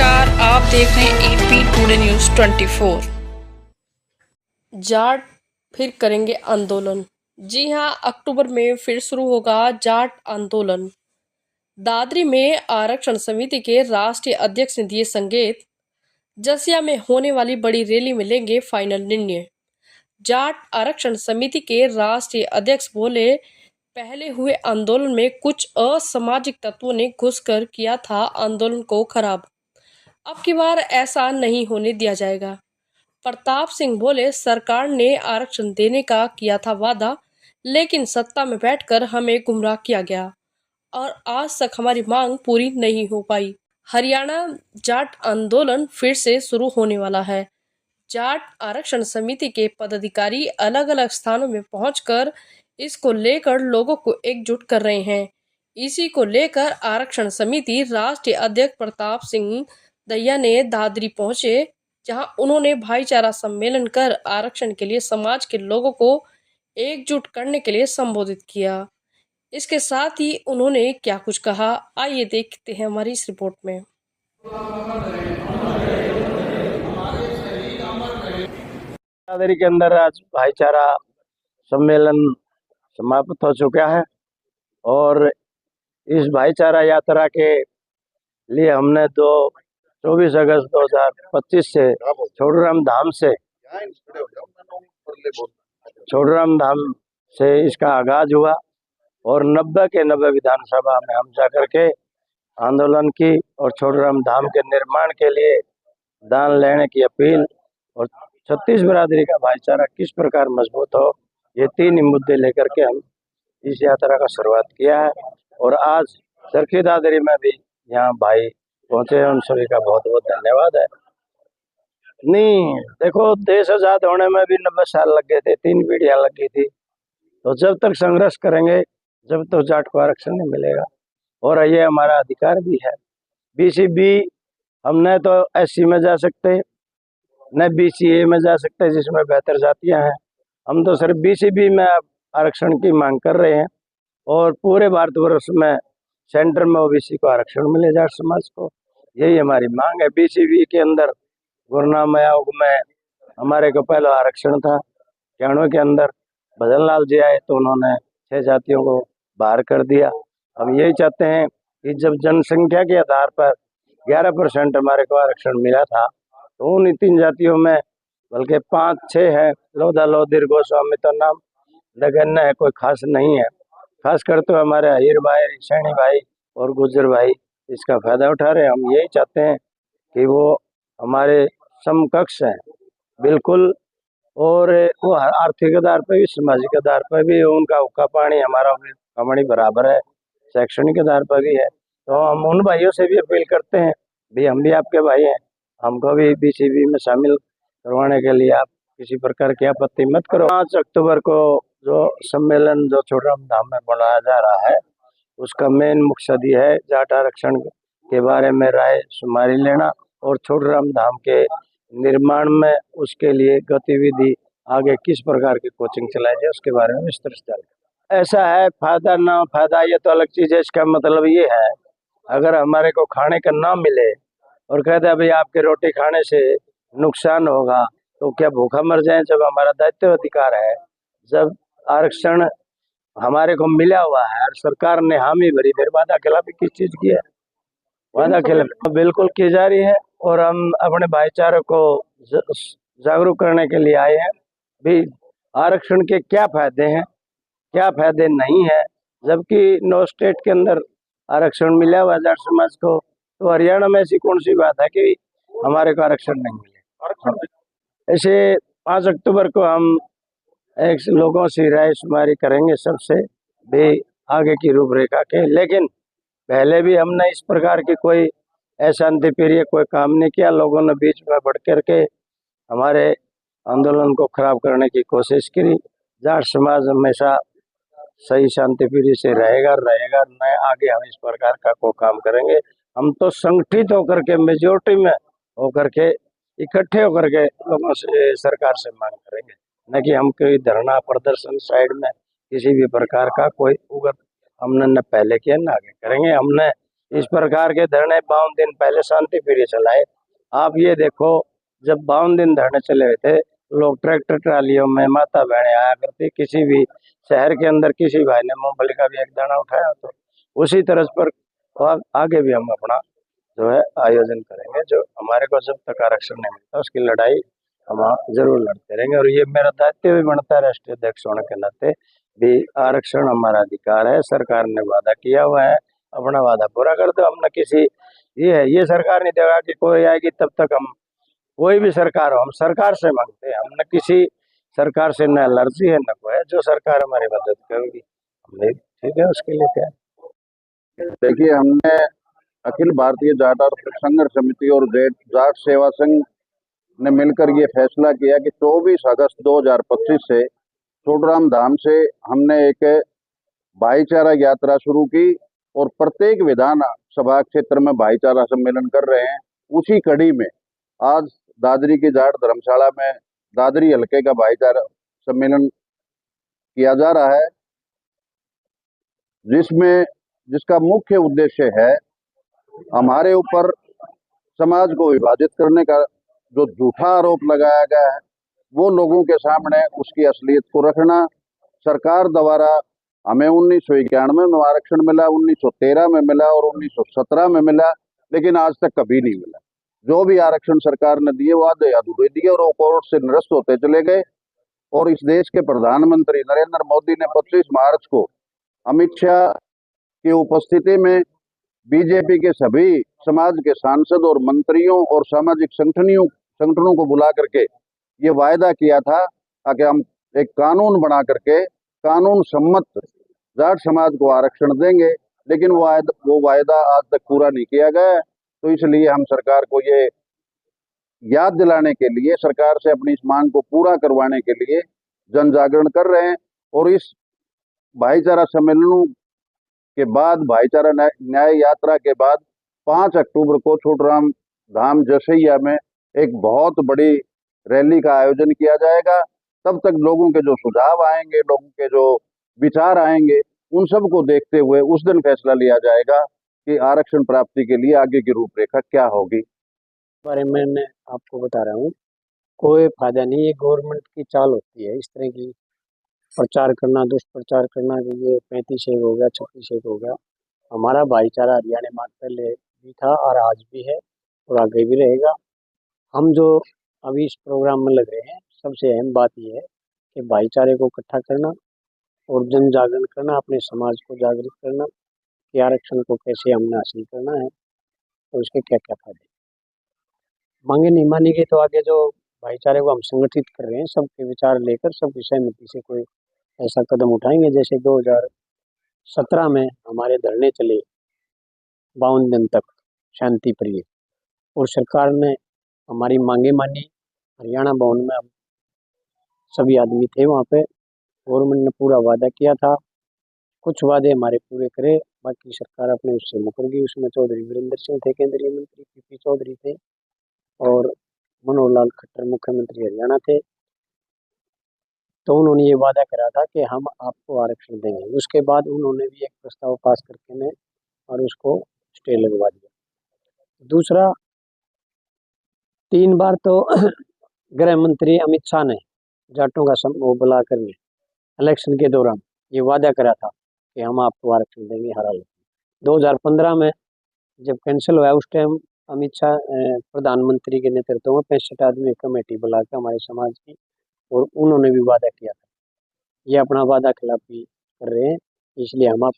नमस्कार, आप देख रहे हैं एपी टुडे न्यूज़ 24। जाट फिर करेंगे आंदोलन। जी हां, अक्टूबर में फिर शुरू होगा जाट आंदोलन। दादरी में आरक्षण समिति के राष्ट्रीय अध्यक्ष ने दिए संकेत। जसिया में होने वाली बड़ी रैली में लेंगे फाइनल निर्णय। जाट आरक्षण समिति के राष्ट्रीय अध्यक्ष बोले, पहले हुए आंदोलन में कुछ असामाजिक तत्वों ने घुसकर किया था आंदोलन को खराब। अब की बार ऐसा नहीं होने दिया जाएगा। प्रताप सिंह बोले, सरकार ने आरक्षण देने का किया था वादा, लेकिन सत्ता में बैठकर हमें गुमराह किया गया और आज तक हमारी मांग पूरी नहीं हो पाई। हरियाणा जाट आंदोलन फिर से शुरू होने वाला है। जाट आरक्षण समिति के पदाधिकारी अलग अलग स्थानों में पहुंचकर इसको लेकर लोगों को एकजुट कर रहे हैं। इसी को लेकर आरक्षण समिति राष्ट्रीय अध्यक्ष प्रताप सिंह दहिया ने दादरी पहुंचे, जहां उन्होंने भाईचारा सम्मेलन कर आरक्षण के लिए समाज के लोगों को एकजुट करने के लिए संबोधित किया। इसके साथ ही उन्होंने क्या कुछ कहा, आइए देखते हैं हमारी इस रिपोर्ट में। दादरी के अंदर आज भाईचारा सम्मेलन समाप्त हो चुका है और इस भाईचारा यात्रा के लिए हमने 24 अगस्त 2025 से छोड़राम धाम से इसका आगाज हुआ और 90 के 90 विधानसभा में हम जाकर के आंदोलन की और छोड़राम धाम के निर्माण के लिए दान लेने की अपील और छत्तीस बिरादरी का भाईचारा किस प्रकार मजबूत हो, ये तीन ही मुद्दे लेकर के हम इस यात्रा का शुरुआत किया है। और आज चरखी दादरी में भी यहाँ भाई पहुंचे हैं, उन सभी का बहुत बहुत धन्यवाद है। नहीं देखो, देश आजाद होने में भी 90 साल लग गए थे, 3 पीढ़ियां लग गई थी, तो जब तक संघर्ष करेंगे जब तो जाट को आरक्षण नहीं मिलेगा और ये हमारा अधिकार भी है। बीसीबी हम न तो एससी में जा सकते न बीसीए में जा सकते जिसमें बेहतर जातियां हैं, हम तो सिर्फ बीसीबी में आरक्षण की मांग कर रहे हैं और पूरे भारतवर्ष में सेंटर में ओबीसी को आरक्षण मिले, जाट समाज को, यही हमारी मांग है। बीसीबी के अंदर गुरनाम आयोग में हमारे को पहला आरक्षण था, 91 के अंदर भजन लाल जी आए तो उन्होंने 6 जातियों को बाहर कर दिया। हम यही चाहते हैं कि जब जनसंख्या के आधार पर 11% हमारे को आरक्षण मिला था, तो उन 3 जातियों में बल्कि 5-6 है, लोधा लोधिर गोस्वामी तो नाम नगण्य है, कोई खास नहीं है। खास कर तो हमारे अहिर भाई, सैनी भाई और गुज्जर भाई इसका फायदा उठा रहे हैं। हम यही चाहते हैं कि वो हमारे समकक्ष हैं बिल्कुल, और वो आर्थिक आधार पर भी सामाजिक आधार पर भी उनका हुक्का पानी हमारा कमानी बराबर है, शैक्षणिक आधार पर भी है। तो हम उन भाइयों से भी अपील करते हैं, भाई हम भी आपके भाई हैं, हमको भी बीसीबी में शामिल करवाने के लिए आप किसी प्रकार की आपत्ति मत करो। 5 अक्टूबर को जो सम्मेलन जो छोड़राम धाम में बनाया जा रहा है, उसका मेन मकसद ये है जाट आरक्षण के बारे में राय शुमारी लेना और छोड़राम धाम के निर्माण में उसके लिए गतिविधि आगे किस प्रकार की कोचिंग चलाई जाए उसके बारे में विस्तृत चर्चा। ऐसा है, फायदा ना फायदा ये तो अलग चीज है। इसका मतलब ये है, अगर हमारे को खाने का ना मिले और कहते हैं भाई आपके रोटी खाने से नुकसान होगा, तो क्या भूखा मर जाए? जब हमारा दायित्व अधिकार है, जब आरक्षण हमारे को मिला हुआ है और सरकार ने हामी भरी, फिर वादा खिलाफी किस चीज की है? वादा खिलाफी बिल्कुल की जा रही है और हम अपने भाईचारे को जागरूक करने के लिए आए हैं भी आरक्षण के क्या फायदे हैं, क्या फायदे नहीं है। जबकि 9 स्टेट के अंदर आरक्षण मिला हुआ जाट समाज को, तो हरियाणा में ऐसी कौन सी बात है कि हमारे को आरक्षण नहीं मिले? ऐसे 5 अक्टूबर को हम एक लोगों से राय शुमारी करेंगे सबसे भी आगे की रूपरेखा के, लेकिन पहले भी हमने इस प्रकार की कोई अशांतिप्रिय कोई काम नहीं किया। लोगों ने बीच में बढ़ करके हमारे आंदोलन को खराब करने की कोशिश की। जाट समाज हमेशा सही शांतिप्रिय से रहेगा न आगे हम इस प्रकार का कोई काम करेंगे। हम तो संगठित होकर के मेजोरिटी में होकर के इकट्ठे होकर के लोगों से सरकार से मांग करेंगे, न कि हम कोई धरना प्रदर्शन साइड में किसी भी प्रकार का कोई उगत हमने न पहले किया न आगे करेंगे। हमने इस प्रकार के धरने 52 दिन पहले शांति प्रिय चलाए। आप ये देखो, जब 52 दिन धरने चले हुए थे, लोग ट्रैक्टर ट्रालियों में माता बहनें आया करती, किसी भी शहर के अंदर किसी भाई ने मूंगफली का भी एक दाना उठाया तो उसी तरह पर आगे भी हम अपना जो है आयोजन करेंगे। जो हमारे को जब तक आरक्षण नहीं मिलता उसकी लड़ाई हम जरूर लड़ते रहेंगे, और ये मेरा दायित्व भी बनता है राष्ट्रीय अध्यक्ष होने के नाते भी। आरक्षण हमारा अधिकार है, सरकार ने वादा किया हुआ है, अपना वादा पूरा कर दो। हम न किसी ये सरकार नहीं देगा कि कोई आएगी तब तक हम, कोई भी सरकार हो, हम सरकार से मांगते हैं, हम न किसी सरकार से न एलर्जी है न कोई है। जो सरकार हमारी मदद करेगी हमने ठीक है उसके लिए क्या। देखिए, हमने अखिल भारतीय जाट और संघर्ष समिति और जाट सेवा संघ ने मिलकर ये फैसला किया कि 24 अगस्त 2025 से छोटराम धाम से हमने एक भाईचारा यात्रा शुरू की और प्रत्येक विधान सभा क्षेत्र में भाईचारा सम्मेलन कर रहे हैं। उसी कड़ी में आज दादरी की जाट धर्मशाला में दादरी हल्के का भाईचारा सम्मेलन किया जा रहा है, जिसका मुख्य उद्देश्य है हमारे ऊपर समाज को विभाजित करने का जो झूठा आरोप लगाया गया है वो लोगों के सामने उसकी असलियत को रखना। सरकार द्वारा हमें 1991 में आरक्षण मिला, 1913 में मिला और 1917 में मिला, लेकिन आज तक कभी नहीं मिला। जो भी आरक्षण सरकार ने दिए वो आधे अधूरे दिए और वो कोर्ट से निरस्त होते चले गए। और इस देश के प्रधानमंत्री नरेंद्र मोदी ने 25 मार्च को अमित शाह की उपस्थिति में बीजेपी के सभी समाज के सांसद और मंत्रियों और सामाजिक संगठनों को बुला करके ये वायदा किया था कि हम एक कानून बना करके कानून सम्मत जाट समाज को आरक्षण देंगे, लेकिन वो वायदा आज तक पूरा नहीं किया गया। तो इसलिए हम सरकार को ये याद दिलाने के लिए, सरकार से अपनी इस मांग को पूरा करवाने के लिए जन जागरण कर रहे हैं। और इस भाईचारा सम्मेलनों के बाद, भाईचारा न्याय यात्रा के बाद 5 अक्टूबर को छोटराम धाम जसैया में एक बहुत बड़ी रैली का आयोजन किया जाएगा। तब तक लोगों के जो सुझाव आएंगे, लोगों के जो विचार आएंगे, उन सब को देखते हुए उस दिन फैसला लिया जाएगा कि आरक्षण प्राप्ति के लिए आगे की रूपरेखा क्या होगी। बारे में मैं आपको बता रहा हूँ, कोई फायदा नहीं। ये गवर्नमेंट की चाल होती है इस तरह की प्रचार करना, दुष्प्रचार करना कि ये 35 एक हो गया, 36 एक हो गया। हमारा भाईचारा हरियाणा में पहले भी था और आज भी है और आगे भी रहेगा। हम जो अभी इस प्रोग्राम में लग रहे हैं, सबसे अहम बात यह है कि भाईचारे को इकट्ठा करना और जन जागरण करना, अपने समाज को जागरूक करना कि आरक्षण को कैसे हमने हासिल करना है और उसके क्या क्या फायदे। मांगे नहीं मानेंगे तो आगे जो भाईचारे को हम संगठित कर रहे हैं, सबके विचार लेकर सबकी सहमति से कोई ऐसा कदम उठाएंगे। जैसे 2017 में हमारे धरने चले 52 दिन तक शांति प्रिय, और सरकार ने हमारी मांगे मानी। हरियाणा भवन में हम सभी आदमी थे, वहाँ पे गवर्नमेंट ने पूरा वादा किया था। कुछ वादे हमारे पूरे करे, बाकी सरकार अपने उससे मुकर गई। उसमें चौधरी वीरेंद्र सिंह थे केंद्रीय मंत्री, पीपी चौधरी थे और मनोहर लाल खट्टर मुख्यमंत्री हरियाणा थे। तो उन्होंने ये वादा करा था कि हम आपको आरक्षण देंगे। उसके बाद उन्होंने भी एक प्रस्ताव पास करके में और उसको स्टे लगवा दिया। दूसरा, 3 बार तो गृह मंत्री अमित शाह ने जाटों का वो बुला कर इलेक्शन के दौरान ये वादा करा था कि हम आपको आरक्षण देंगे हर हालत में। 2015 में जब कैंसिल हुआ, उस टाइम अमित शाह प्रधानमंत्री के नेतृत्व में 65 आदमी कमेटी बुला के हमारे समाज की, और उन्होंने भी वादा किया था। ये अपना वादा खिलाफी कर रहे हैं, इसलिए हम आप